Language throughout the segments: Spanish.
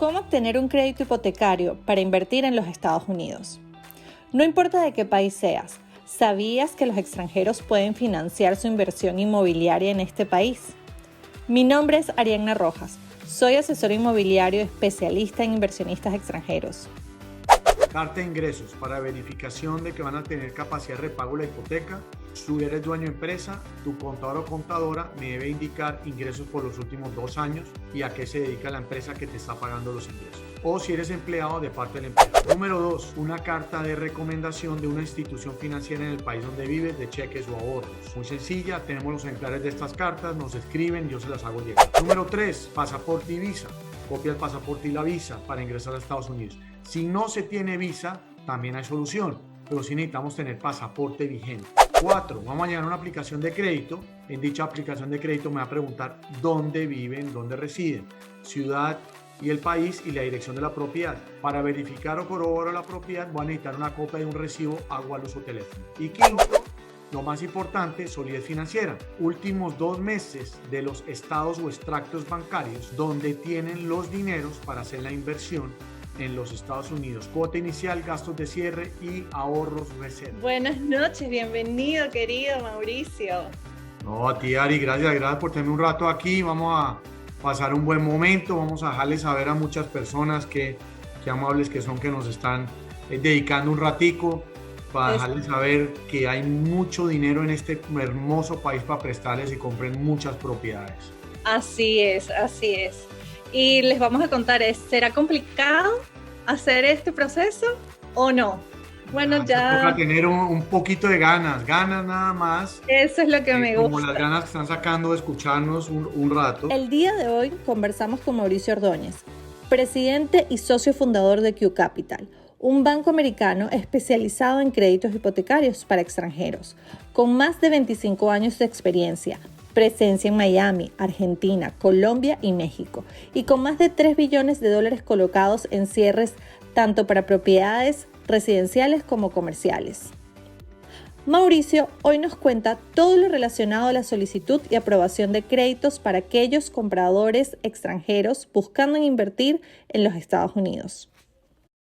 ¿Cómo obtener un crédito hipotecario para invertir en los Estados Unidos? No importa de qué país seas, ¿sabías que los extranjeros pueden financiar su inversión inmobiliaria en este país? Mi nombre es Arianna Rojas, soy asesor inmobiliario especialista en inversionistas extranjeros. Carta de ingresos para verificación de que van a tener capacidad de repago de la hipoteca. Si eres dueño de empresa, tu contador o contadora me debe indicar ingresos por los últimos 2 años y a qué se dedica la empresa que te está pagando los ingresos. O si eres empleado de parte de la empresa. Número 2, una carta de recomendación de una institución financiera en el país donde vives, de cheques o ahorros. Muy sencilla, tenemos los ejemplares de estas cartas, nos escriben, yo se las hago llegar. Número 3, pasaporte y visa. Copia el pasaporte y la visa para ingresar a Estados Unidos. Si no se tiene visa, también hay solución, pero sí necesitamos tener pasaporte vigente. 4. Vamos a llenar una aplicación de crédito. En dicha aplicación de crédito me va a preguntar dónde viven, dónde residen, ciudad y el país y la dirección de la propiedad. Para verificar o corroborar la propiedad voy a necesitar una copia de un recibo, agua, luz o teléfono. Y 5. Lo más importante, solidez financiera. Últimos 2 meses de los estados o extractos bancarios donde tienen los dineros para hacer la inversión en los Estados Unidos. Cuota inicial, gastos de cierre y ahorros reserva. Buenas noches, bienvenido querido Mauricio. No, a ti Ari, gracias por tenerme un rato aquí. Vamos a pasar un buen momento, vamos a dejarles saber a muchas personas que amables que son, que nos están dedicando un ratico para dejarles saber que hay mucho dinero en este hermoso país para prestarles y compren muchas propiedades. Así es, así es. Y les vamos a contar, ¿será complicado hacer este proceso o no? Bueno, ya toca tener un poquito de ganas nada más. Eso es lo que me gusta. Como las ganas que están sacando de escucharnos un rato. El día de hoy conversamos con Mauricio Ordóñez, presidente y socio fundador de Q Capital, un banco americano especializado en créditos hipotecarios para extranjeros, con más de 25 años de experiencia, presencia en Miami, Argentina, Colombia y México, y con más de $3 billones colocados en cierres tanto para propiedades residenciales como comerciales. Mauricio hoy nos cuenta todo lo relacionado a la solicitud y aprobación de créditos para aquellos compradores extranjeros buscando invertir en los Estados Unidos.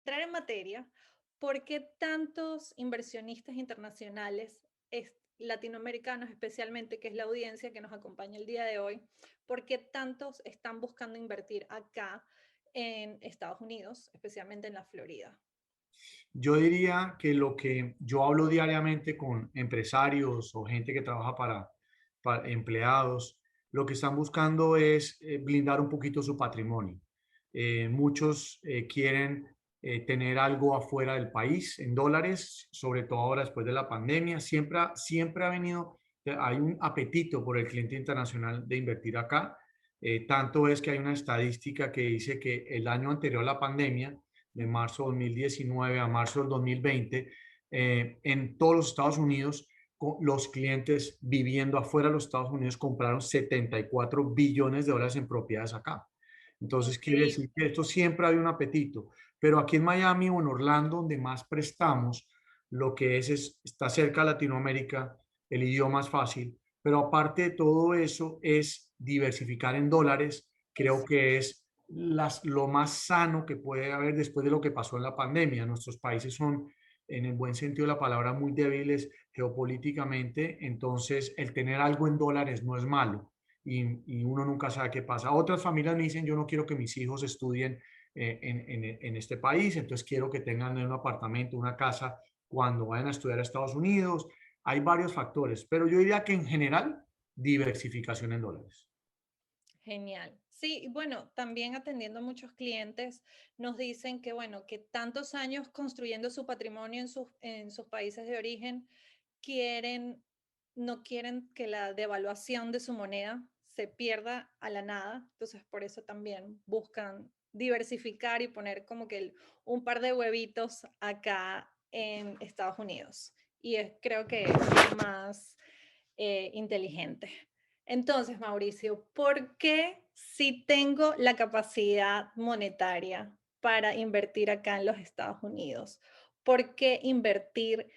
Entrar en materia, ¿por qué tantos inversionistas internacionales, latinoamericanos especialmente, que es la audiencia que nos acompaña el día de hoy, por qué tantos están buscando invertir acá en Estados Unidos, especialmente en la Florida? Yo diría que lo que yo hablo diariamente con empresarios o gente que trabaja para empleados, lo que están buscando es blindar un poquito su patrimonio. Muchos quieren tener algo afuera del país en dólares, sobre todo ahora después de la pandemia. Siempre ha venido, hay un apetito por el cliente internacional de invertir acá. Tanto es que hay una estadística que dice que el año anterior a la pandemia, de marzo de 2019 a marzo del 2020, en todos los Estados Unidos, los clientes viviendo afuera de los Estados Unidos compraron 74 billones de dólares en propiedades acá. Entonces, quiere decir que esto siempre había un apetito. Pero aquí en Miami o en Orlando, donde más prestamos, lo que está cerca de Latinoamérica, el idioma es fácil. Pero aparte de todo eso, es diversificar en dólares. Creo que es lo más sano que puede haber después de lo que pasó en la pandemia. Nuestros países son, en el buen sentido de la palabra, muy débiles geopolíticamente, entonces el tener algo en dólares no es malo y uno nunca sabe qué pasa. Otras familias me dicen, yo no quiero que mis hijos estudien en este país, entonces quiero que tengan un apartamento, una casa cuando vayan a estudiar a Estados Unidos. Hay varios factores, pero yo diría que en general, diversificación en dólares. Genial. Sí, bueno, también atendiendo a muchos clientes, nos dicen que, bueno, que tantos años construyendo su patrimonio en sus países de origen, quieren, no quieren que la devaluación de su moneda se pierda a la nada. Entonces, por eso también buscan diversificar y poner como que un par de huevitos acá en Estados Unidos. Y creo que es más inteligente. Entonces, Mauricio, ¿por qué si tengo la capacidad monetaria para invertir acá en los Estados Unidos? ¿Por qué invertir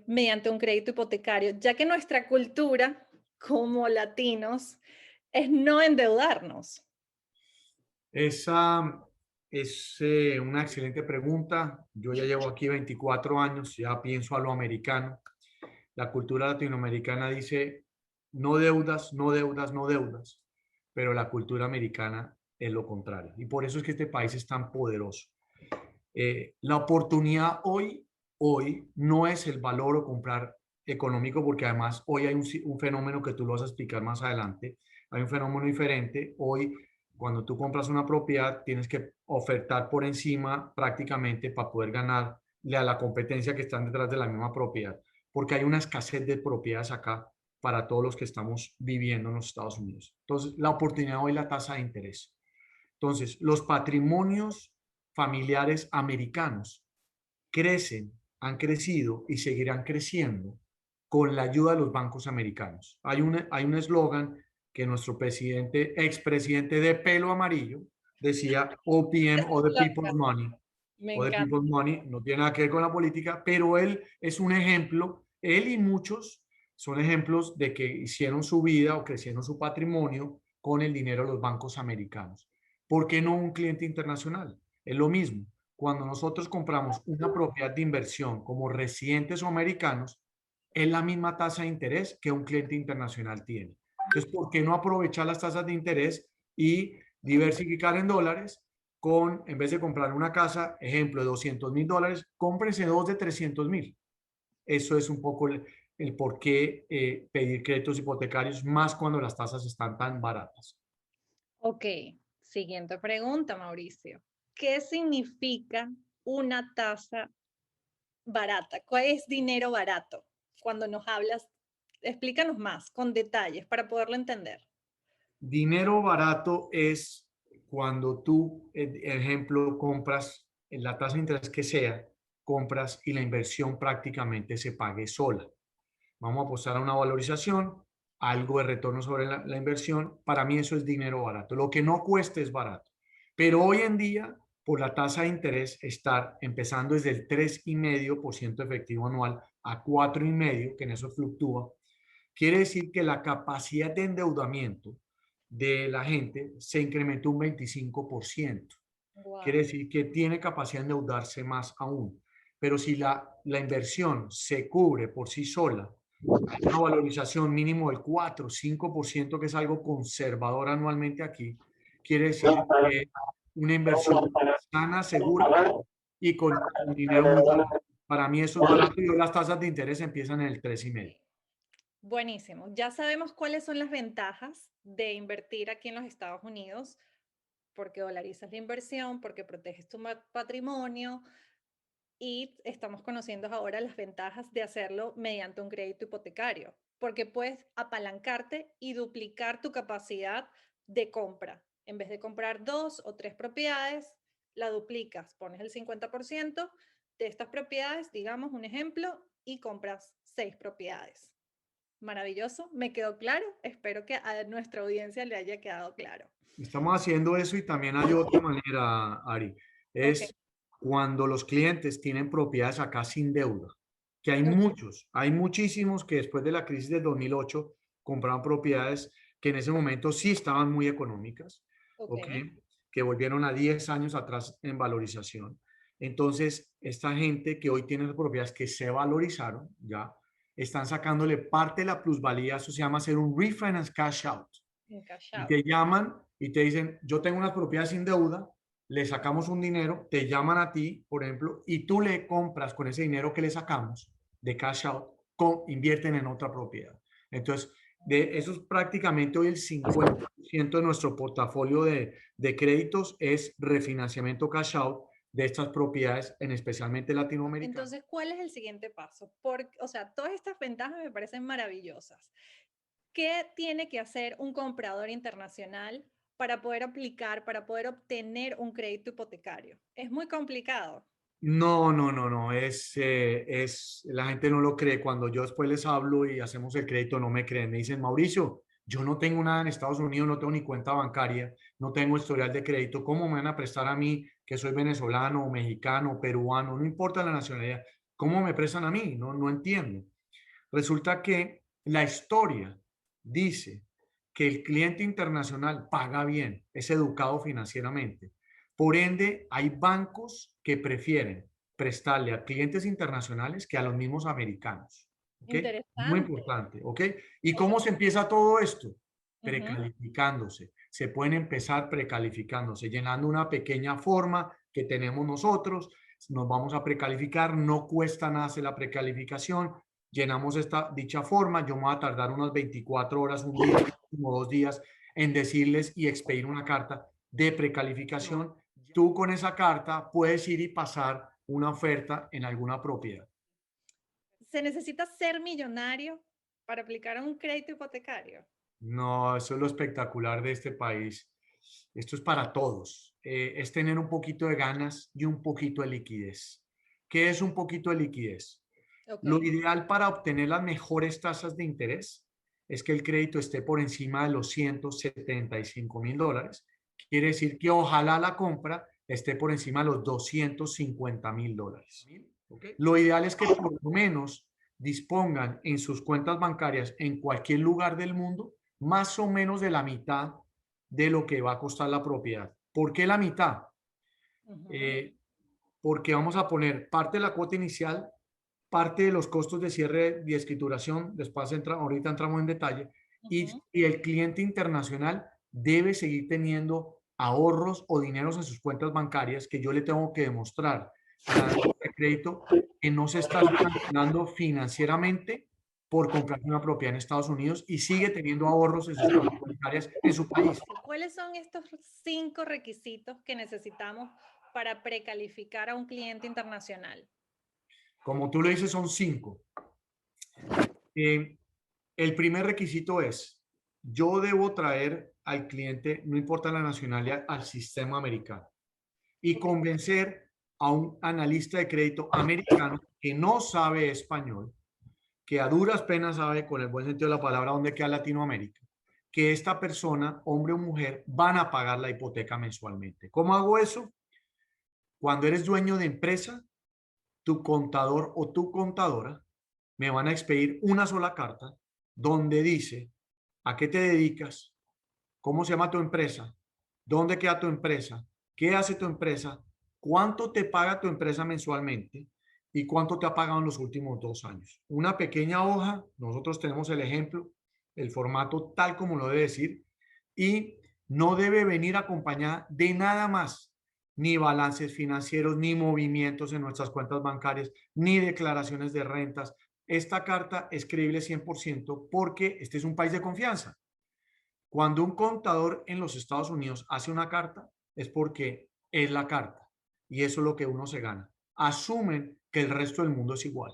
mediante un crédito hipotecario? Ya que nuestra cultura como latinos es no endeudarnos. Esa Es una excelente pregunta. Yo ya llevo aquí 24 años, ya pienso a lo americano. La cultura latinoamericana dice no deudas, no deudas, no deudas, pero la cultura americana es lo contrario. Y por eso es que este país es tan poderoso. La oportunidad hoy no es el valor o comprar económico, porque además hoy hay un fenómeno que tú lo vas a explicar más adelante. Hay un fenómeno diferente. Hoy, cuando tú compras una propiedad, tienes que ofertar por encima prácticamente para poder ganarle a la competencia que están detrás de la misma propiedad, porque hay una escasez de propiedades acá para todos los que estamos viviendo en los Estados Unidos. Entonces, la oportunidad hoy es la tasa de interés. Entonces, los patrimonios familiares americanos crecen, han crecido y seguirán creciendo con la ayuda de los bancos americanos. Hay un eslogan que nuestro presidente, expresidente de pelo amarillo, decía OPM o The People's Money, Me o The encanta. People's Money, no tiene nada que ver con la política, pero él es un ejemplo, él y muchos son ejemplos de que hicieron su vida o crecieron su patrimonio con el dinero de los bancos americanos. ¿Por qué no un cliente internacional? Es lo mismo. Cuando nosotros compramos una propiedad de inversión como residentes o americanos, es la misma tasa de interés que un cliente internacional tiene. Entonces, ¿por qué no aprovechar las tasas de interés y diversificar en dólares en vez de comprar una casa, ejemplo, de $200,000, cómprense dos de 300,000? Eso es un poco el por qué pedir créditos hipotecarios, más cuando las tasas están tan baratas. Ok, siguiente pregunta, Mauricio. ¿Qué significa una tasa barata? ¿Cuál es dinero barato? Cuando nos hablas, explícanos más, con detalles, para poderlo entender. Dinero barato es cuando tú, ejemplo, compras en la tasa de interés que sea, compras y la inversión prácticamente se pague sola. Vamos a apostar a una valorización, algo de retorno sobre la inversión. Para mí eso es dinero barato. Lo que no cueste es barato. Pero hoy en día, por la tasa de interés estar empezando desde el 3,5% efectivo anual a 4,5%, que en eso fluctúa, quiere decir que la capacidad de endeudamiento de la gente se incrementó un 25%. Quiere Wow. decir que tiene capacidad de endeudarse más aún. Pero si la inversión se cubre por sí sola, una valorización mínimo del 4 o 5%, que es algo conservador anualmente aquí, quiere decir que una inversión sana, segura y con un dinero muy barato. Para mí eso es barato y hoy las tasas de interés empiezan en el 3,5%. Buenísimo. Ya sabemos cuáles son las ventajas de invertir aquí en los Estados Unidos, porque dolarizas la inversión, porque proteges tu patrimonio y estamos conociendo ahora las ventajas de hacerlo mediante un crédito hipotecario, porque puedes apalancarte y duplicar tu capacidad de compra. En vez de comprar 2 o 3 propiedades, la duplicas, pones el 50% de estas propiedades, digamos un ejemplo, y compras 6 propiedades. Maravilloso, me quedó claro. Espero que a nuestra audiencia le haya quedado claro. Estamos haciendo eso y también hay otra manera, Ari, Ok, es cuando los clientes tienen propiedades acá sin deuda, que hay ok, muchos, hay muchísimos que después de la crisis del 2008 compraron propiedades que en ese momento sí estaban muy económicas, ok. ¿ok? Que volvieron a 10 años atrás en valorización. Entonces, esta gente que hoy tiene las propiedades que se valorizaron, ya, están sacándole parte de la plusvalía, eso se llama hacer un refinance cash out En cash y out. te llaman y te dicen, yo tengo unas propiedades sin deuda, le sacamos un dinero, te llaman a ti, por ejemplo, y tú le compras con ese dinero que le sacamos de cash out, invierten en otra propiedad. Entonces, de eso es prácticamente hoy el 50% de nuestro portafolio de créditos es refinanciamiento cash out de estas propiedades, en especialmente latinoamericanas. Entonces, ¿cuál es el siguiente paso? O sea, todas estas ventajas me parecen maravillosas. ¿Qué tiene que hacer un comprador internacional para poder aplicar, para poder obtener un crédito hipotecario? Es muy complicado. No, no, no, no, la gente no lo cree. Cuando yo después les hablo y hacemos el crédito, no me creen. Me dicen, Mauricio, yo no tengo nada en Estados Unidos, no tengo ni cuenta bancaria, no tengo historial de crédito. ¿Cómo me van a prestar a mí, que soy venezolano, mexicano, peruano, no importa la nacionalidad? ¿Cómo me prestan a mí? No, no entiendo. Resulta que la historia dice que el cliente internacional paga bien, es educado financieramente. Por ende, hay bancos que prefieren prestarle a clientes internacionales que a los mismos americanos. ¿Ok? Muy Interesante. importante. ¿Ok? ¿Y cómo se empieza todo esto? Ujú. Precalificándose. Se pueden empezar precalificándose, llenando una pequeña forma que tenemos nosotros. Nos vamos a precalificar, no cuesta nada hacer la precalificación. Llenamos dicha forma. Yo me voy a tardar unas 24 horas, un día, o 2 días en decirles y expedir una carta de precalificación. Tú con esa carta puedes ir y pasar una oferta en alguna propiedad. ¿Se necesita ser millonario para aplicar a un crédito hipotecario? No, eso es lo espectacular de este país. Esto es para todos. Es tener un poquito de ganas y un poquito de liquidez. ¿Qué es un poquito de liquidez? Ok. Lo ideal para obtener las mejores tasas de interés es que el crédito esté por encima de los $175,000. Quiere decir que ojalá la compra esté por encima de los $250,000. Lo ideal es que por lo menos dispongan en sus cuentas bancarias en cualquier lugar del mundo más o menos de la mitad de lo que va a costar la propiedad. ¿Por qué la mitad? Ujú, Eh, Porque vamos a poner parte de la cuota inicial, parte de los costos de cierre y escrituración, después ahorita entramos en detalle, ujú. y el cliente internacional debe seguir teniendo ahorros o dineros en sus cuentas bancarias que yo le tengo que demostrar a la tarjeta de crédito que no se está sancionando financieramente por comprar una propiedad en Estados Unidos y sigue teniendo ahorros en sus cuentas bancarias en su país. ¿Cuáles son estos 5 requisitos que necesitamos para precalificar a un cliente internacional? Como tú lo dices, son 5. Eh, el primer requisito es, yo debo traer al cliente, no importa la nacionalidad, al sistema americano y Ok. convencer a un analista de crédito americano que no sabe español, que a duras penas sabe, con el buen sentido de la palabra, dónde queda Latinoamérica, que esta persona, hombre o mujer, van a pagar la hipoteca mensualmente. ¿Cómo hago eso? Cuando eres dueño de empresa, tu contador o tu contadora me van a expedir una sola carta donde dice a qué te dedicas, cómo se llama tu empresa, dónde queda tu empresa, qué hace tu empresa, cuánto te paga tu empresa mensualmente y cuánto te ha pagado en los últimos 2 años. Una pequeña hoja, nosotros tenemos el ejemplo, el formato tal como lo debe decir, y no debe venir acompañada de nada más, ni balances financieros, ni movimientos en nuestras cuentas bancarias, ni declaraciones de rentas. Esta carta es creíble 100% porque este es un país de confianza. Cuando un contador en los Estados Unidos hace una carta, es porque es la carta y eso es lo que uno se gana. Asumen que el resto del mundo es igual.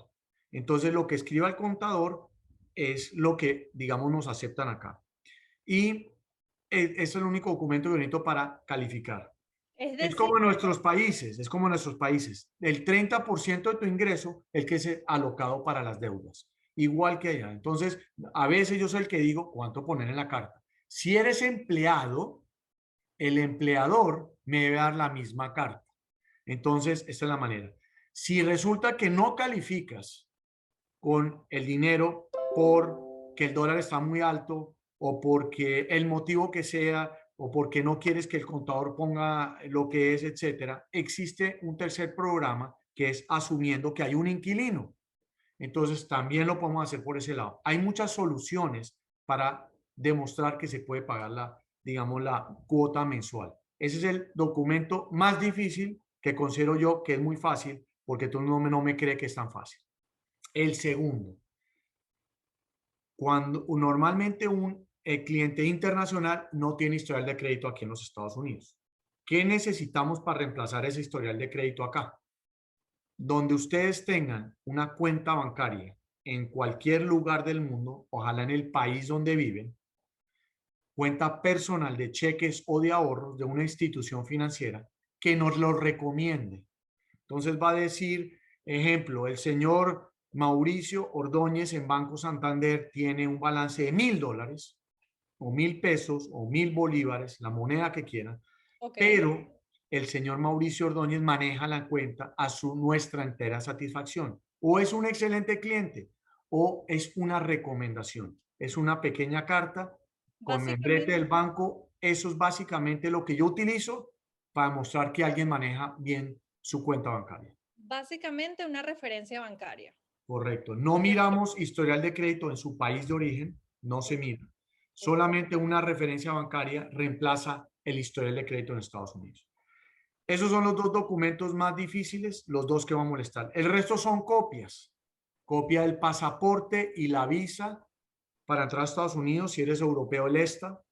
Entonces, lo que escriba el contador es lo que, digamos, nos aceptan acá. Y es el único documento que necesito para calificar. Es Es decir, como en nuestros países, es como en nuestros países. El 30% de tu ingreso es el que es alocado para las deudas, igual que allá. Entonces, a veces yo soy el que digo cuánto poner en la carta. Si eres empleado, el empleador me debe dar la misma carta. Entonces, esta es la manera. Si resulta que no calificas con el dinero porque el dólar está muy alto o porque el motivo que sea o porque no quieres que el contador ponga lo que es, etcétera, existe un tercer programa que es asumiendo que hay un inquilino. Entonces, también lo podemos hacer por ese lado. Hay muchas soluciones para demostrar que se puede pagar digamos, la cuota mensual. Ese es el documento más difícil que considero yo que es muy fácil porque tú no me crees que es tan fácil. El segundo, cuando normalmente un cliente internacional no tiene historial de crédito aquí en los Estados Unidos. ¿Qué necesitamos para reemplazar ese historial de crédito acá? Donde ustedes tengan una cuenta bancaria en cualquier lugar del mundo, ojalá en el país donde viven, cuenta personal de cheques o de ahorros de una institución financiera que nos lo recomiende. Entonces va a decir, ejemplo, el señor Mauricio Ordóñez en Banco Santander tiene un balance de $1,000 o 1,000 pesos o 1,000 bolívares, la moneda que quieran, ok, pero el señor Mauricio Ordóñez maneja la cuenta a nuestra entera satisfacción. O es un excelente cliente o es una recomendación. Es una pequeña carta con membrete básicamente, del banco. Eso es básicamente lo que yo utilizo para demostrar que alguien maneja bien su cuenta bancaria. Básicamente una referencia bancaria. Correcto. No miramos historial de crédito en su país de origen, no se mira. Solamente una referencia bancaria reemplaza el historial de crédito en Estados Unidos. Esos son los dos documentos más difíciles, los dos que van a molestar. El resto son copias. Copia del pasaporte y la visa para entrar a Estados Unidos si eres europeo, el ESTA.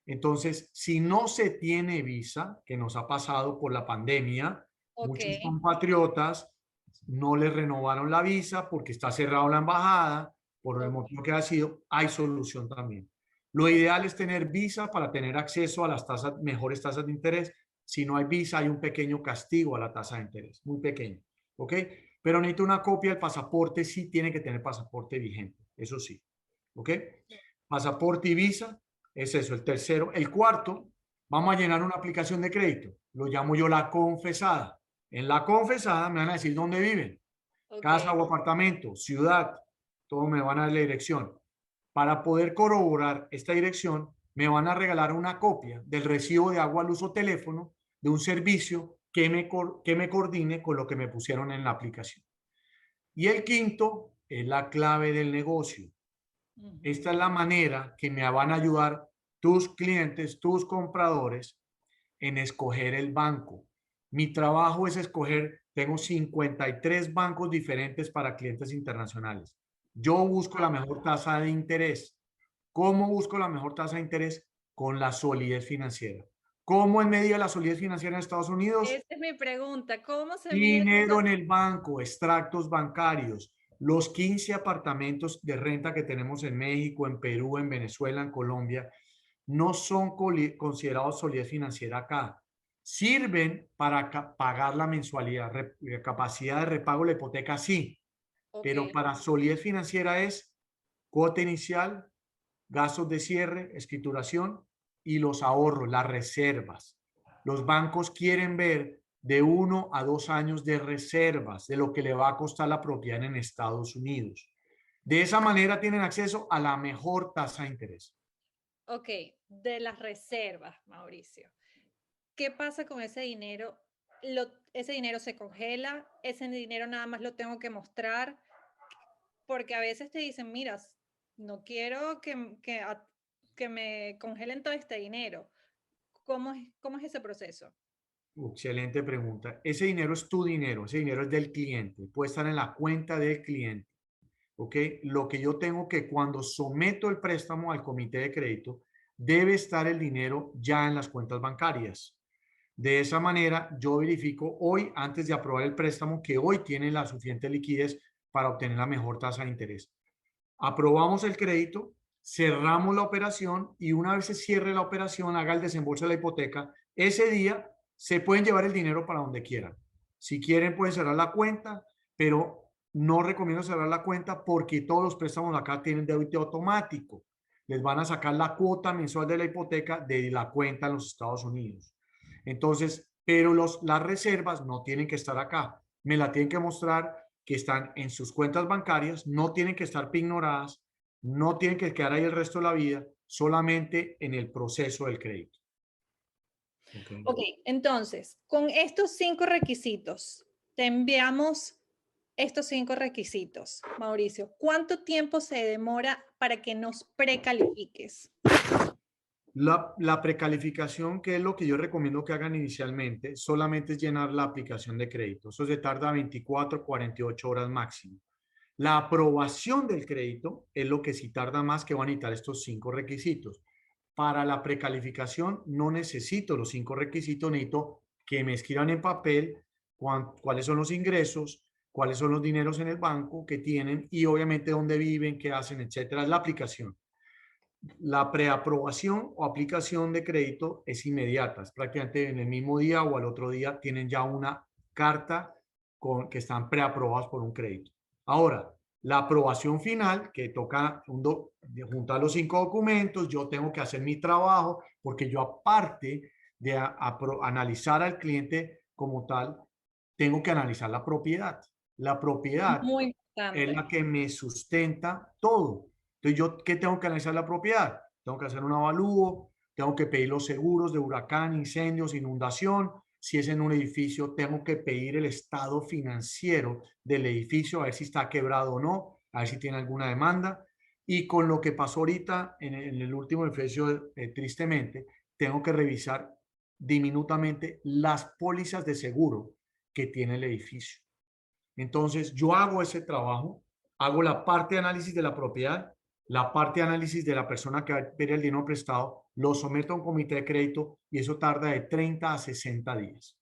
Entonces, si no se tiene visa, que nos ha pasado por la pandemia, muchos compatriotas no les renovaron la visa porque está cerrado la embajada, por el motivo que ha sido, hay solución también. Lo ideal es tener visa para tener acceso a las mejores tasas de interés. Si no hay visa, hay un pequeño castigo a la tasa de interés, muy pequeño, ¿ok? Pero necesito una copia del pasaporte, sí tiene que tener pasaporte vigente, eso sí, ¿ok? Pasaporte y visa, es eso, el tercero. El cuarto, vamos a llenar una aplicación de crédito, lo llamo yo la confesada. En la confesada me van a decir dónde viven, casa o apartamento, ciudad, todo me van a dar la dirección. Para poder corroborar esta dirección, me van a regalar una copia del recibo de agua, luz o teléfono de un servicio que me coordine con lo que me pusieron en la aplicación. Y el quinto es la clave del negocio. Esta es la manera que me van a ayudar tus clientes, tus compradores en escoger el banco. Mi trabajo es escoger, tengo 53 bancos diferentes para clientes internacionales. Yo busco la mejor tasa de interés. ¿Cómo busco la mejor tasa de interés? Con la solidez financiera. ¿Cómo en medio de la solidez financiera en Estados Unidos? Esa es mi pregunta. ¿Cómo se mide? Dinero en el banco, extractos bancarios, los 15 apartamentos de renta que tenemos en México, en Perú, en Venezuela, en Colombia, no son considerados solidez financiera acá. Sirven para pagar la mensualidad, capacidad de repago de la hipoteca, sí, pero para solidez financiera es cuota inicial, gastos de cierre, escrituración y los ahorros, las reservas. Los bancos quieren ver de 1 a 2 años de reservas de lo que le va a costar la propiedad en Estados Unidos. De esa manera tienen acceso a la mejor tasa de interés. Ok, de las reservas, Mauricio. ¿Qué pasa con ese dinero? ¿Ese dinero se congela? ¿Ese dinero nada más lo tengo que mostrar? Porque a veces te dicen, mira, no quiero que me congelen todo este dinero. ¿Cómo es ese proceso? Excelente pregunta. Ese dinero es tu dinero, ese dinero es del cliente, puede estar en la cuenta del cliente. ¿Ok? Lo que yo tengo que cuando someto el préstamo al comité de crédito, debe estar el dinero ya en las cuentas bancarias. De esa manera, yo verifico hoy, antes de aprobar el préstamo, que hoy tiene la suficiente liquidez para obtener la mejor tasa de interés. Aprobamos el crédito, cerramos la operación y una vez se cierre la operación, haga el desembolso de la hipoteca, ese día se pueden llevar el dinero para donde quieran. Si quieren, pueden cerrar la cuenta, pero no recomiendo cerrar la cuenta porque todos los préstamos acá tienen débito automático. Les van a sacar la cuota mensual de la hipoteca de la cuenta en los Estados Unidos. Entonces, pero las reservas no tienen que estar acá. Me la tienen que mostrar que están en sus cuentas bancarias, no tienen que estar pignoradas, no tienen que quedar ahí el resto de la vida, solamente en el proceso del crédito. Ok, entonces, con estos 5 requisitos, te enviamos estos 5 requisitos, Mauricio. ¿Cuánto tiempo se demora para que nos precalifiques? La precalificación, que es lo que yo recomiendo que hagan inicialmente, solamente es llenar la aplicación de crédito. Eso se tarda 24, 48 horas máximo. La aprobación del crédito es lo que sí tarda más, que van a necesitar estos 5 requisitos. Para la precalificación no necesito los 5 requisitos, necesito que me escriban en papel cuáles son los ingresos, cuáles son los dineros en el banco que tienen y obviamente dónde viven, qué hacen, etcétera. Es la aplicación. La preaprobación o aplicación de crédito es inmediata, es prácticamente en el mismo día o al otro día tienen ya una carta que están preaprobados por un crédito. Ahora, la aprobación final, que toca juntar los 5 documentos, yo tengo que hacer mi trabajo, porque yo aparte de analizar al cliente como tal, tengo que analizar la propiedad. La propiedad Muy es importante. la que me sustenta todo. Entonces, ¿yo qué tengo que analizar la propiedad? Tengo que hacer un avalúo, tengo que pedir los seguros de huracán, incendios, inundación, Si es en un edificio, tengo que pedir el estado financiero del edificio, a ver si está quebrado o no, a ver si tiene alguna demanda. Y con lo que pasó ahorita en el último edificio, tristemente, tengo que revisar diminutamente las pólizas de seguro que tiene el edificio. Entonces, yo hago ese trabajo, hago la parte de análisis de la propiedad, la parte de análisis de la persona que va a pedir el dinero prestado, lo someto a un comité de crédito y eso tarda de 30 a 60 días.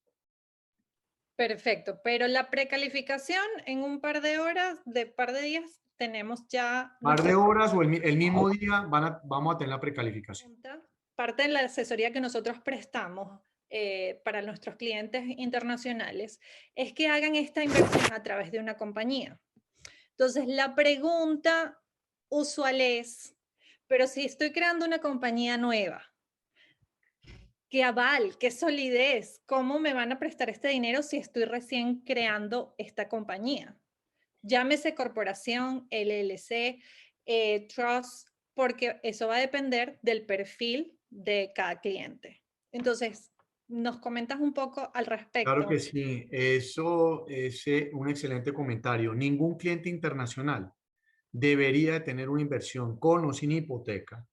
Perfecto, pero la precalificación en un par de horas, de par de días, tenemos ya Par de nuestra horas o el mismo día vamos a tener la precalificación. pregunta. Parte de la asesoría que nosotros prestamos para nuestros clientes internacionales es que hagan esta inversión a través de una compañía. Entonces, la pregunta usual es, pero si estoy creando una compañía nueva, ¿qué aval, qué solidez? ¿Cómo me van a prestar este dinero si estoy recién creando esta compañía? Llámese corporación, LLC, trust, porque eso va a depender del perfil de cada cliente. Entonces, ¿nos comentas un poco al Claro respecto? que sí, eso es un excelente comentario. Ningún cliente internacional debería de tener una inversión con o sin hipoteca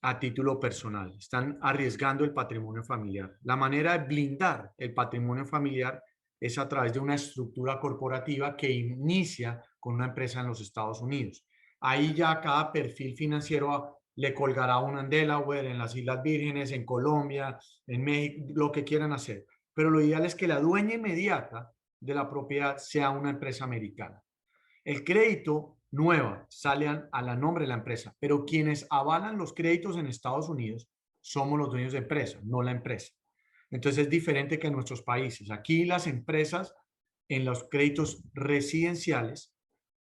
a título personal. Están arriesgando el patrimonio familiar. La manera de blindar el patrimonio familiar es a través de una estructura corporativa que inicia con una empresa en los Estados Unidos. Ahí ya cada perfil financiero le colgará una en Delaware, en las Islas Vírgenes, en Colombia, en México, lo que quieran hacer. Pero lo ideal es que la dueña inmediata de la propiedad sea una empresa americana. El crédito nueva sale a la nombre de la empresa, pero quienes avalan los créditos en Estados Unidos somos los dueños de empresa, no la empresa. Entonces es diferente que en nuestros países. Aquí las empresas en los créditos residenciales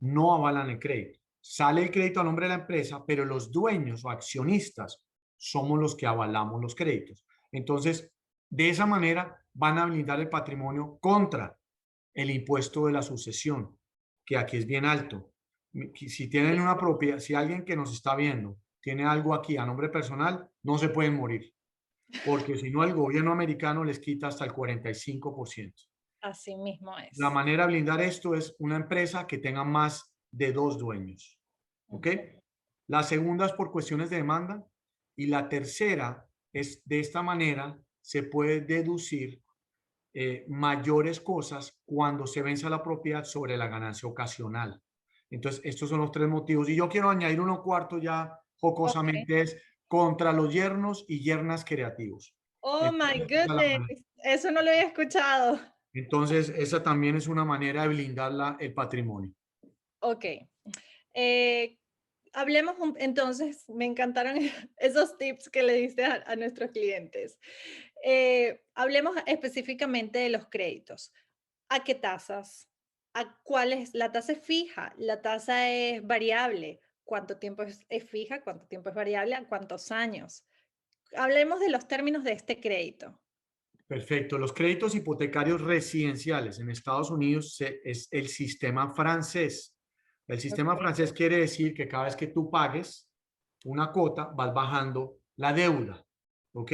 no avalan el crédito. Sale el crédito a nombre de la empresa, pero los dueños o accionistas somos los que avalamos los créditos. Entonces, de esa manera van a blindar el patrimonio contra el impuesto de la sucesión, que aquí es bien alto. Si tienen una propiedad, si alguien que nos está viendo tiene algo aquí a nombre personal, no se pueden morir, porque si no el gobierno americano les quita hasta el 45%. Así mismo La es. manera de blindar esto es una empresa que tenga más de 2 dueños. ¿Ok? Ujú. La segunda es por cuestiones de demanda y la tercera es de esta manera se puede deducir mayores cosas cuando se vence la propiedad sobre la ganancia ocasional. Entonces, estos son los tres motivos. Y yo quiero añadir uno cuarto ya Ok. jocosamente, es contra los yernos y yernas creativos. Oh my Entonces, goodness, eso no lo había escuchado. esa también es una manera de blindar el patrimonio. Ok. Eh, hablemos entonces, me encantaron esos tips que le diste a nuestros clientes. Hablemos específicamente de los créditos. ¿A qué tasas? ¿A cuál es? ¿La tasa es fija? ¿La tasa es variable? ¿Cuánto tiempo es fija? ¿Cuánto tiempo es variable? ¿A cuántos años? Hablemos de los términos de este crédito. Perfecto. Los créditos hipotecarios residenciales en Estados Unidos es el sistema francés. El sistema Ok. francés quiere decir que cada vez que tú pagues una cuota, vas bajando la deuda. ¿Ok?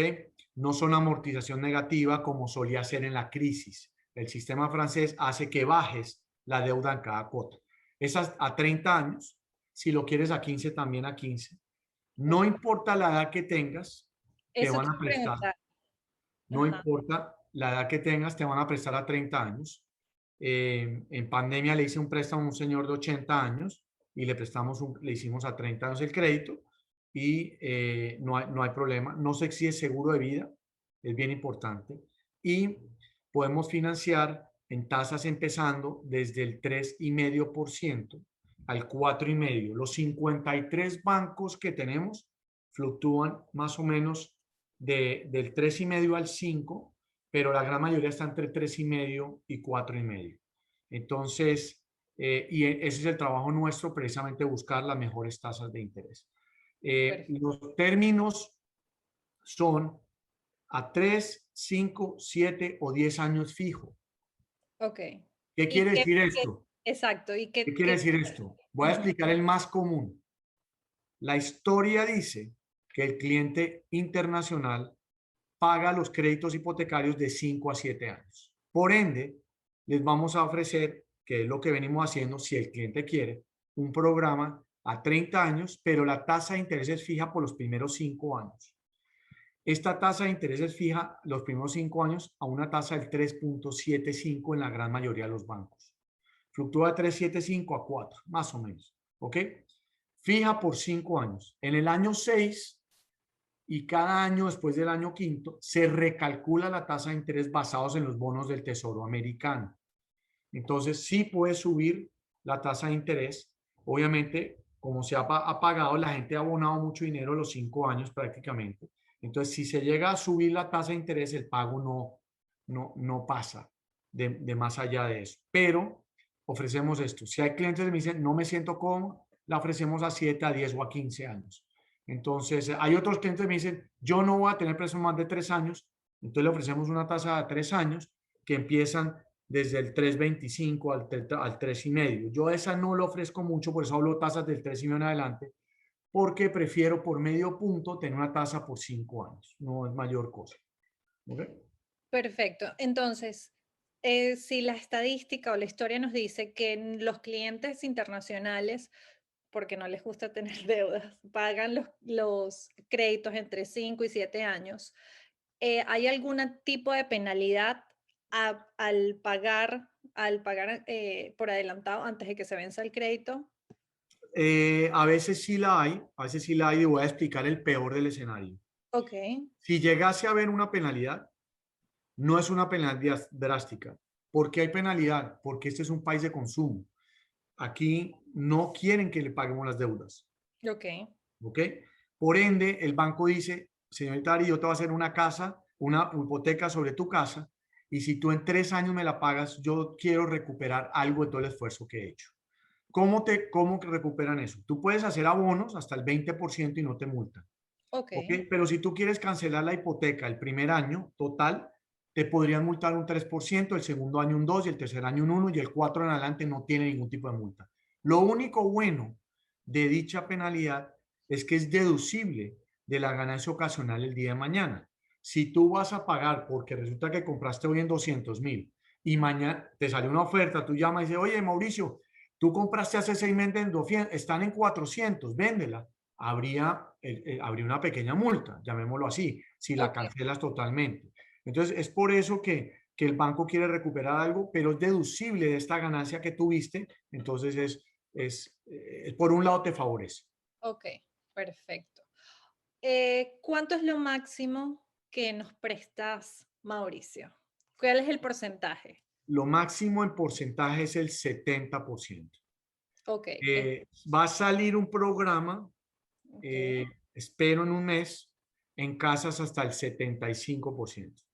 No son amortización negativa como solía ser en la crisis. El sistema francés hace que bajes la deuda en cada cuota. Es a 30 años. Si lo quieres a 15, también a 15. No Ok. importa la edad que tengas, te Eso te van a iba a prestar. preguntar. No Ajá. importa la edad que tengas, te van a prestar a 30 años. En pandemia le hice un préstamo a un señor de 80 años y le hicimos a 30 años el crédito y no hay problema. No se exige seguro de vida, es bien importante. Y podemos financiar en tasas empezando desde el 3,5% al 4,5%. Los 53 bancos que tenemos fluctúan más o menos del 3,5 al 5, pero la gran mayoría está entre 3,5 y 4,5. Entonces, ese es el trabajo nuestro, precisamente buscar las mejores tasas de interés. Perfecto. Los términos son a 3, 5, 7 o 10 años fijo. Ok. ¿Qué ¿Y quiere decir qué esto? exacto, y ¿Qué qué quiere qué decir esto? Voy a ujú, explicar el más común. La historia dice que el cliente internacional paga los créditos hipotecarios de 5 a 7 años. Por ende, les vamos a ofrecer, que es lo que venimos haciendo, si el cliente quiere, un programa a 30 años, pero la tasa de interés es fija por los primeros 5 años. Esta tasa de interés es fija los primeros 5 años a una tasa del 3.75 en la gran mayoría de los bancos. Fluctúa de 3.75 a 4, más o menos. ¿Ok? Fija por 5 años. En el año 6 y cada año después del año quinto se recalcula la tasa de interés basados en los bonos del Tesoro americano. Entonces sí puede subir la tasa de interés. Obviamente, como se ha pagado, la gente ha abonado mucho dinero los 5 años prácticamente. Entonces, si se llega a subir la tasa de interés, el pago no pasa de más allá de eso. Pero ofrecemos esto. Si hay clientes que me dicen, no me siento cómodo, la ofrecemos a 7, a 10 o a 15 años. Entonces, hay otros clientes que me dicen, yo no voy a tener préstamos más de 3 años, entonces le ofrecemos una tasa de 3 años que empiezan desde el 3.25 al 3.5. Yo esa no lo ofrezco mucho, por eso hablo tasas del 3.5 en adelante, porque prefiero por medio punto tener una tasa por 5 años, no es mayor cosa. ¿Okay? Perfecto. Entonces, si la estadística o la historia nos dice que los clientes internacionales, porque no les gusta tener deudas, pagan los créditos entre 5 y 7 años, ¿hay algún tipo de penalidad al pagar por adelantado antes de que se venza el crédito? A veces sí la hay, y voy a explicar el peor del escenario. Ok, Si llegase a haber una penalidad, no es una penalidad drástica. ¿Por qué hay penalidad? Porque este es un país de consumo. Aquí no quieren que le paguemos las deudas. ok. ¿Ok? Por ende, el banco dice, señorita Ari, yo te voy a hacer una casa, una hipoteca sobre tu casa, y si tú en 3 años me la pagas, yo quiero recuperar algo de todo el esfuerzo que he hecho. ¿Cómo recuperan eso? Tú puedes hacer abonos hasta el 20% y no te multan. Ok, ¿Ok? Pero si tú quieres cancelar la hipoteca el primer año total, te podrían multar un 3%, el segundo año un 2% y el tercer año un 1% y el 4 en adelante no tiene ningún tipo de multa. Lo único bueno de dicha penalidad es que es deducible de la ganancia ocasional el día de mañana. Si tú vas a pagar porque resulta que compraste hoy en 200,000 y mañana te sale una oferta, tú llamas y dices, oye, Mauricio, tú compraste hace 6 meses en 200, están en 400, véndela. Habría una pequeña multa, llamémoslo así, si la ok. cancelas totalmente. Entonces, es por eso que el banco quiere recuperar algo, pero es deducible de esta ganancia que tuviste, entonces por un lado te favorece. Ok, perfecto. ¿Cuánto es lo máximo que nos prestas, Mauricio? ¿Cuál es el porcentaje? Lo máximo en porcentaje es el 70%. Ok, Va a salir un programa, ok, espero en un mes, en casas hasta el 75%.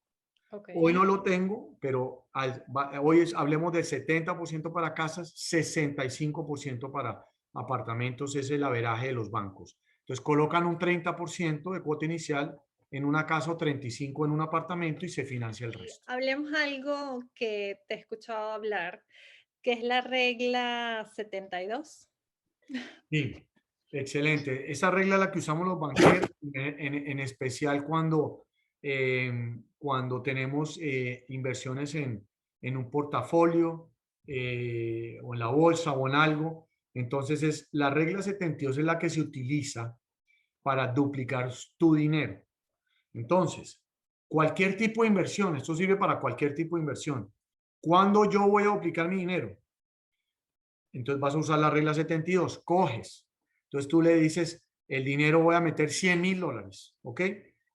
ok, Hoy no lo tengo, pero hablemos del 70% para casas, 65% para apartamentos, ese es el averaje de los bancos. Entonces colocan un 30% de cuota inicial en una casa o 35% en un apartamento y se financia el resto. hablemos algo que te he escuchado hablar, que es la regla 72. Sí, excelente. Esa regla es la que usamos los banqueros, en especial cuando tenemos inversiones en un portafolio o en la bolsa o en algo. Entonces, la regla 72 es la que se utiliza para duplicar tu dinero. Entonces, cualquier tipo de inversión, esto sirve para cualquier tipo de inversión. ¿Cuándo yo voy a duplicar mi dinero? Entonces vas a usar la regla 72, coges. Entonces tú le dices, el dinero voy a meter $100,000, ¿ok?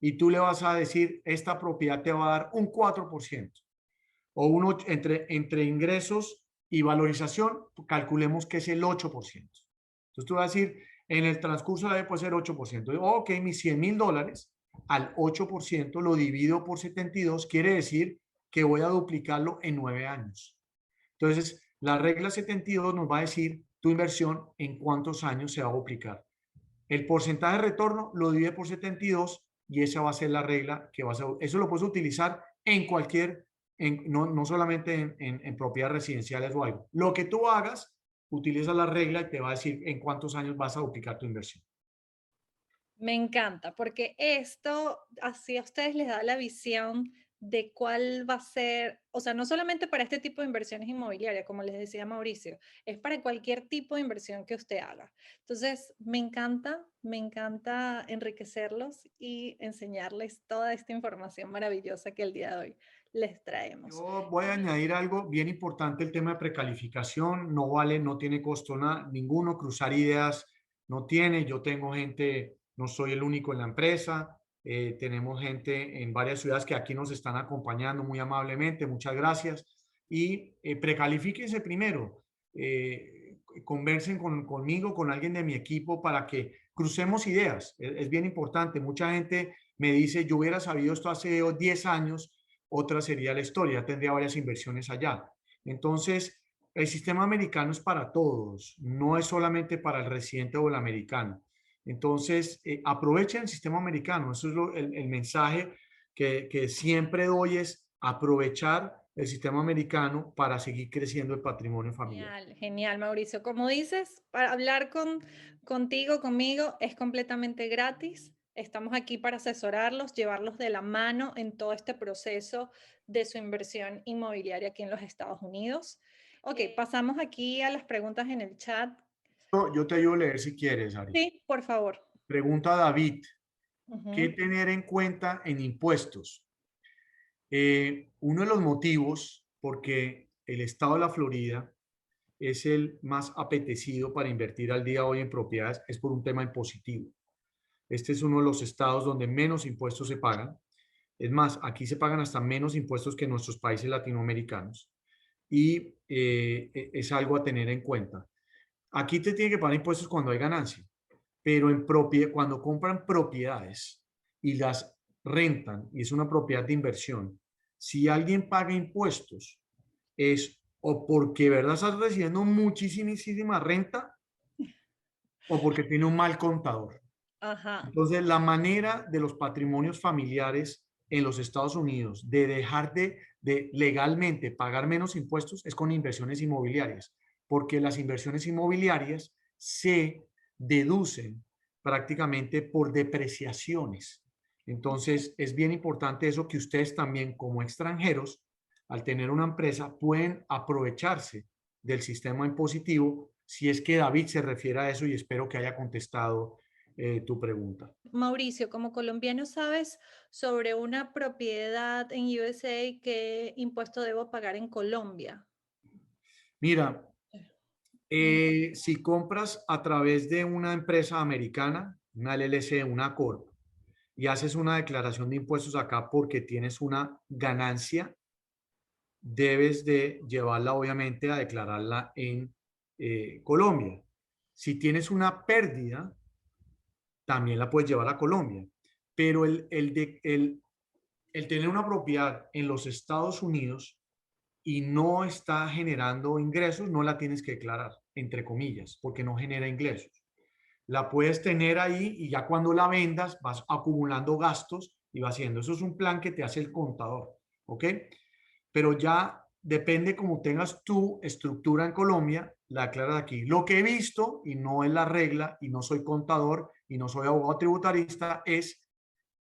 Y tú le vas a decir, esta propiedad te va a dar un 4%. O uno entre ingresos y valorización, calculemos que es el 8%. Entonces tú vas a decir, en el transcurso de la vida puede ser 8%. Ok, mis $100,000 al 8% lo divido por 72, quiere decir que voy a duplicarlo en 9 años. Entonces, la regla 72 nos va a decir tu inversión en cuántos años se va a duplicar. El porcentaje de retorno lo divide por 72 y esa va a ser la regla que vas a... Eso lo puedes utilizar en cualquier, no solamente en propiedades residenciales o algo. Lo que tú hagas, utiliza la regla y te va a decir en cuántos años vas a duplicar tu inversión. Me encanta, porque esto así a ustedes les da la visión de cuál va a ser, o sea, no solamente para este tipo de inversiones inmobiliarias, como les decía Mauricio, es para cualquier tipo de inversión que usted haga. Entonces, me encanta enriquecerlos y enseñarles toda esta información maravillosa que el día de hoy les traemos. Yo voy a añadir algo bien importante, el tema de precalificación, no vale, no tiene costo ninguno, cruzar ideas no tiene, yo tengo gente, no soy el único en la empresa, tenemos gente en varias ciudades que aquí nos están acompañando muy amablemente, muchas gracias, y precalifíquense primero, conversen conmigo, con alguien de mi equipo para que crucemos ideas, es bien importante, mucha gente me dice, yo hubiera sabido esto hace 10 años, otra sería la historia, ya tendría varias inversiones allá. Entonces, el sistema americano es para todos, no es solamente para el residente o el americano. Entonces, aprovechen el sistema americano, eso es el mensaje que siempre doy es aprovechar el sistema americano para seguir creciendo el patrimonio familiar. Genial, genial, Mauricio. Como dices, para hablar contigo, conmigo, es completamente gratis. Estamos aquí para asesorarlos, llevarlos de la mano en todo este proceso de su inversión inmobiliaria aquí en los Estados Unidos. Ok, pasamos aquí a las preguntas en el chat. Yo te ayudo a leer si quieres, Ari. Sí, por favor. Pregunta David, ¿qué Ujú. tener en cuenta en impuestos? Uno de los motivos porque el estado de la Florida es el más apetecido para invertir al día de hoy en propiedades es por un tema impositivo. Este es uno de los estados donde menos impuestos se pagan. Es más, aquí se pagan hasta menos impuestos que en nuestros países latinoamericanos y es algo a tener en cuenta. Aquí te tiene que pagar impuestos cuando hay ganancia, pero cuando compran propiedades y las rentan y es una propiedad de inversión, si alguien paga impuestos, es o porque verdad estás recibiendo muchísima renta o porque tiene un mal contador. Ajá. Entonces, la manera de los patrimonios familiares en los Estados Unidos de dejar de legalmente pagar menos impuestos es con inversiones inmobiliarias, porque las inversiones inmobiliarias se deducen prácticamente por depreciaciones. Entonces, es bien importante eso que ustedes también como extranjeros, al tener una empresa, pueden aprovecharse del sistema impositivo si es que David se refiere a eso y espero que haya contestado tu pregunta. Mauricio, como colombiano, ¿sabes sobre una propiedad en USA qué impuesto debo pagar en Colombia? Mira, Mm. si compras a través de una empresa americana, una LLC, una Corp, y haces una declaración de impuestos acá porque tienes una ganancia, debes de llevarla obviamente a declararla en Colombia. Si tienes una pérdida, también la puedes llevar a Colombia. Pero el tener una propiedad en los Estados Unidos y no está generando ingresos, no la tienes que declarar, entre comillas, porque no genera ingresos. La puedes tener ahí y ya cuando la vendas vas acumulando gastos y va haciendo. Eso es un plan que te hace el contador, ¿ok? Pero ya depende como tengas tu estructura en Colombia, la aclaras aquí. Lo que he visto, y no es la regla, y no soy contador, y no soy abogado tributarista, es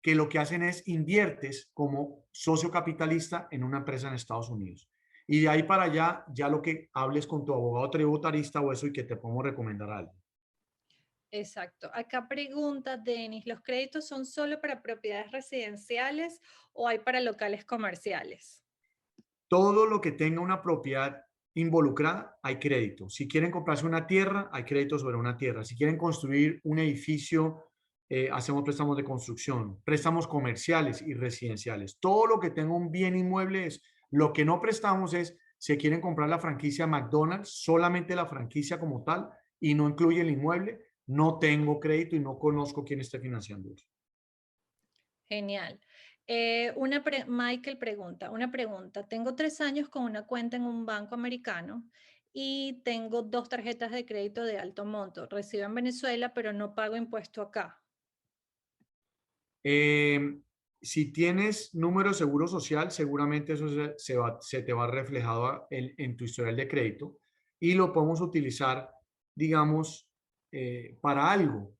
que lo que hacen es inviertes como socio capitalista en una empresa en Estados Unidos. Y de ahí para allá, ya lo que hables con tu abogado tributarista o eso y que te podemos recomendar algo. Exacto. Acá pregunta Denis, ¿los créditos son solo para propiedades residenciales o hay para locales comerciales? Todo lo que tenga una propiedad involucrada, hay crédito. Si quieren comprarse una tierra, hay crédito sobre una tierra. Si quieren construir un edificio, hacemos préstamos de construcción, préstamos comerciales y residenciales. Todo lo que tenga un bien inmueble es, lo que no prestamos es, si quieren comprar la franquicia McDonald's, solamente la franquicia como tal y no incluye el inmueble, no tengo crédito y no conozco quién esté financiando eso. Genial. Michael pregunta, una pregunta. Tengo 3 años con una cuenta en un banco americano y tengo dos tarjetas de crédito de alto monto. Resido en Venezuela, pero no pago impuesto acá. Eh, si tienes número de seguro social, seguramente eso se te va reflejado en tu historial de crédito y lo podemos utilizar, digamos, para algo.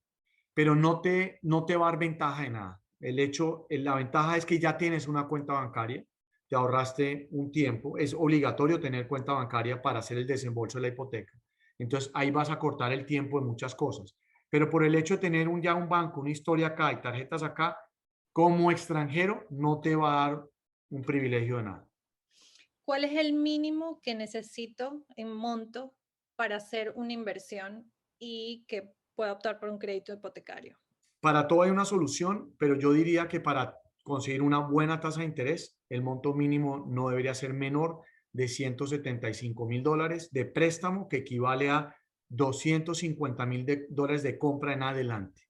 pero no te va a dar ventaja de nada. La ventaja es que ya tienes una cuenta bancaria, te ahorraste un tiempo, es obligatorio tener cuenta bancaria para hacer el desembolso de la hipoteca. Entonces ahí vas a cortar el tiempo de muchas cosas. Pero por el hecho de tener ya un banco, una historia acá y tarjetas acá, como extranjero no te va a dar un privilegio de nada. ¿Cuál es el mínimo que necesito en monto para hacer una inversión y que pueda optar por un crédito hipotecario? Para todo hay una solución, pero yo diría que para conseguir una buena tasa de interés, el monto mínimo no debería ser menor de $175,000 de préstamo, que equivale a $250,000 de compra en adelante.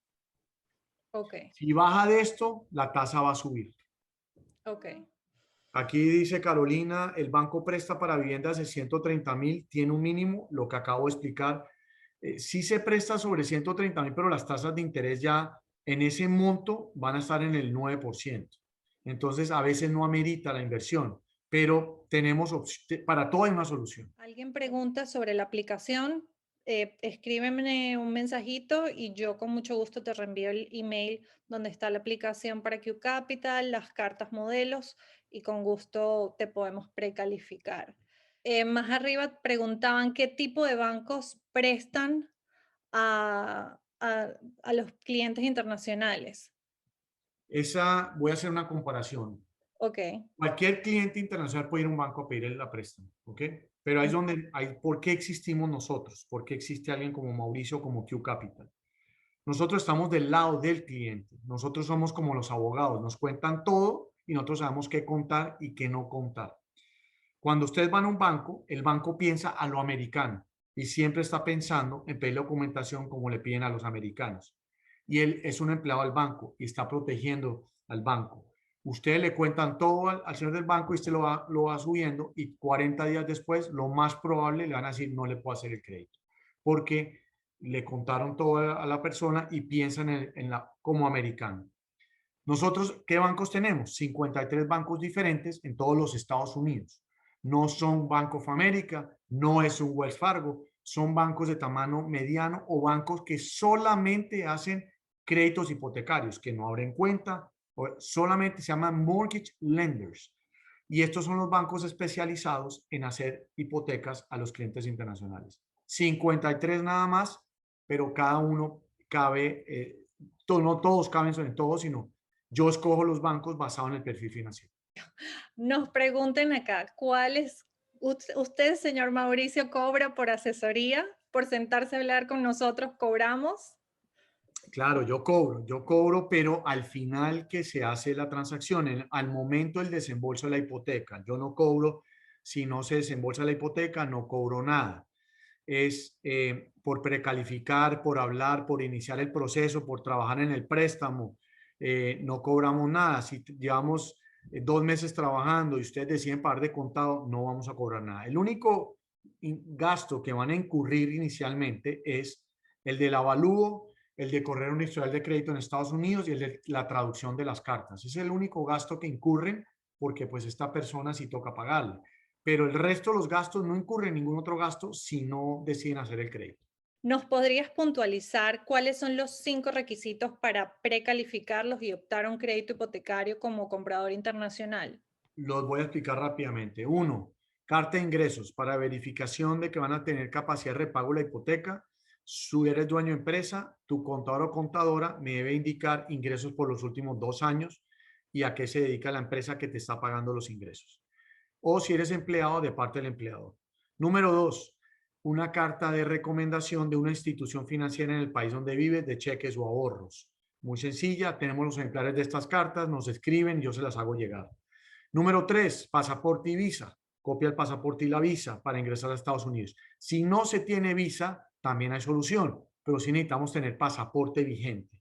Ok, Si baja de esto, la tasa va a subir. ok. Aquí dice Carolina, el banco presta para viviendas de 130,000, tiene un mínimo, lo que acabo de explicar. Sí se presta sobre 130,000, pero las tasas de interés ya en ese monto van a estar en el 9%. Entonces, a veces no amerita la inversión, pero para todo hay una solución. Alguien pregunta sobre la aplicación. Escríbeme un mensajito y yo con mucho gusto te reenvío el email donde está la aplicación para Q Capital, las cartas modelos y con gusto te podemos precalificar. Más arriba preguntaban qué tipo de bancos prestan a los clientes internacionales. Voy a hacer una comparación. Ok, Cualquier cliente internacional puede ir a un banco a pedir la préstamo, ¿ok? Pero ahí es donde ¿por qué existimos nosotros? ¿Por qué existe alguien como Mauricio, como Q Capital? Nosotros estamos del lado del cliente. Nosotros somos como los abogados. Nos cuentan todo y nosotros sabemos qué contar y qué no contar. Cuando ustedes van a un banco, el banco piensa a lo americano y siempre está pensando en pedir documentación como le piden a los americanos. Y él es un empleado del banco y está protegiendo al banco. Ustedes le cuentan todo al señor del banco y usted lo va subiendo y 40 días después, lo más probable le van a decir no le puedo hacer el crédito. Porque le contaron todo a la persona y piensan como americano. Nosotros, ¿qué bancos tenemos? 53 bancos diferentes en todos los Estados Unidos. No son Bank of America, no es un Wells Fargo, son bancos de tamaño mediano o bancos que solamente hacen créditos hipotecarios, que no abren cuenta, solamente se llaman mortgage lenders. Y estos son los bancos especializados en hacer hipotecas a los clientes internacionales. 53 nada más, pero cada uno cabe, no todos caben en todos, sino yo escojo los bancos basado en el perfil financiero. nos pregunten acá, usted, señor Mauricio, cobra por asesoría? ¿Por sentarse a hablar con nosotros cobramos? Claro, yo cobro, pero al final que se hace la transacción, al momento del desembolso de la hipoteca, yo no cobro, si no se desembolsa la hipoteca, no cobro nada. Es por precalificar, por hablar, por iniciar el proceso, por trabajar en el préstamo, no cobramos nada. Si llevamos 2 meses trabajando y ustedes deciden pagar de contado, no vamos a cobrar nada. El único gasto que van a incurrir inicialmente es el del avalúo, el de correr un historial de crédito en Estados Unidos y el de la traducción de las cartas. Es el único gasto que incurren porque pues esta persona sí toca pagarle. Pero el resto de los gastos no incurren ningún otro gasto si no deciden hacer el crédito. ¿Nos podrías puntualizar cuáles son los 5 requisitos para precalificarlos y optar a un crédito hipotecario como comprador internacional? Los voy a explicar rápidamente. Uno, carta de ingresos para verificación de que van a tener capacidad de repago de la hipoteca. Si eres dueño de empresa, tu contador o contadora me debe indicar ingresos por los últimos 2 años y a qué se dedica la empresa que te está pagando los ingresos. O si eres empleado, de parte del empleador. Número dos, una carta de recomendación de una institución financiera en el país donde vives, de cheques o ahorros. Muy sencilla, tenemos los ejemplares de estas cartas, nos escriben y yo se las hago llegar. Número tres, pasaporte y visa. Copia el pasaporte y la visa para ingresar a Estados Unidos. Si no se tiene visa, también hay solución, pero sí necesitamos tener pasaporte vigente.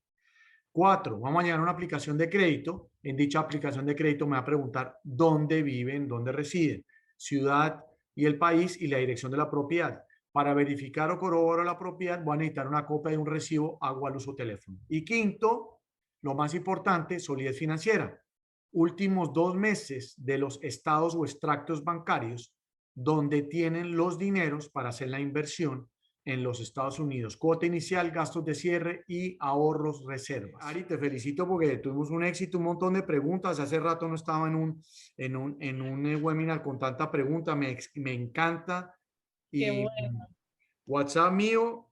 Cuatro, vamos a llegar a una aplicación de crédito. En dicha aplicación de crédito me va a preguntar dónde viven, dónde residen, ciudad y el país y la dirección de la propiedad. Para verificar o corroborar la propiedad, voy a necesitar una copia de un recibo, agua, luz o teléfono. Y quinto, lo más importante, solidez financiera. Últimos 2 meses de los estados o extractos bancarios donde tienen los dineros para hacer la inversión en los Estados Unidos. Cuota inicial, gastos de cierre y ahorros reservas. Ari, te felicito porque tuvimos un éxito, un montón de preguntas. Hace rato no estaba en un webinar con tanta pregunta. Me encanta. Qué Y bueno. WhatsApp mío,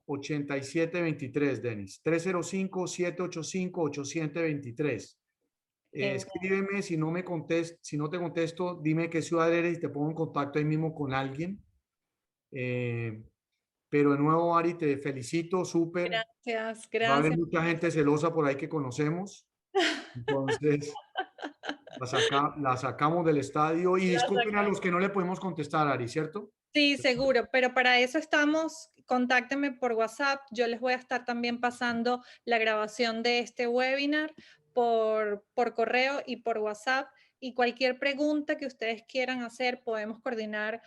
305-785-8723, Denis. 305-785-8723. Genial. Escríbeme, si no te contesto, dime qué ciudad eres y te pongo en contacto ahí mismo con alguien. Eh, pero de nuevo, Ari, te felicito, súper. Gracias, Va a haber gracias. mucha gente celosa por ahí que conocemos. Entonces, la sacamos del estadio. Y La disculpen a sacamos. los que no le podemos contestar, Ari, ¿cierto? Sí, seguro, pero para eso estamos. Contáctenme por WhatsApp. Yo les voy a estar también pasando la grabación de este webinar por correo y por WhatsApp. Y cualquier pregunta que ustedes quieran hacer, podemos coordinar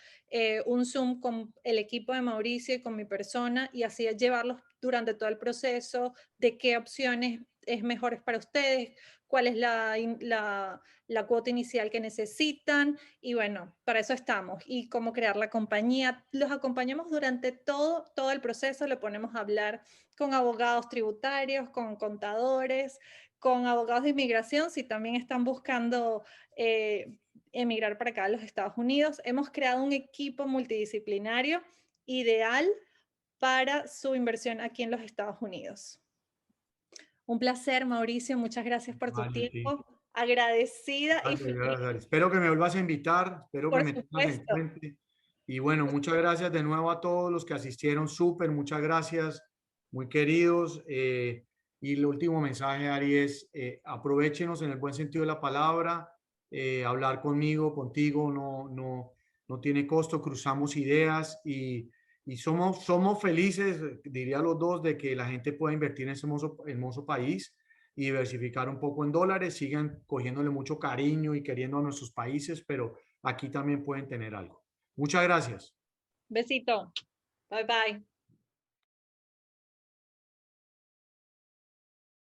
un Zoom con el equipo de Mauricio y con mi persona y así llevarlos durante todo el proceso de qué opciones es mejores para ustedes, cuál es la cuota inicial que necesitan y bueno, para eso estamos. Y cómo crear la compañía. Los acompañamos durante todo el proceso, le ponemos a hablar con abogados tributarios, con contadores, con abogados de inmigración, si también están buscando emigrar para acá a los Estados Unidos. Hemos creado un equipo multidisciplinario ideal para su inversión aquí en los Estados Unidos. Un placer, Mauricio. Muchas gracias por tu Vale, sí. tiempo. Agradecida y Gracias, feliz. gracias, Ari. Espero que me vuelvas a invitar, espero que Por me tengas en supuesto. cuenta. Y bueno, muchas gracias de nuevo a todos los que asistieron, súper, muchas gracias, muy queridos. Y el último mensaje, Ari, es aprovéchenos en el buen sentido de la palabra, hablar conmigo, contigo, no tiene costo, cruzamos ideas y somos felices, diría los dos, de que la gente pueda invertir en ese hermoso país y diversificar un poco en dólares, sigan cogiéndole mucho cariño y queriendo a nuestros países, pero aquí también pueden tener algo. Muchas gracias. Besito. Bye bye.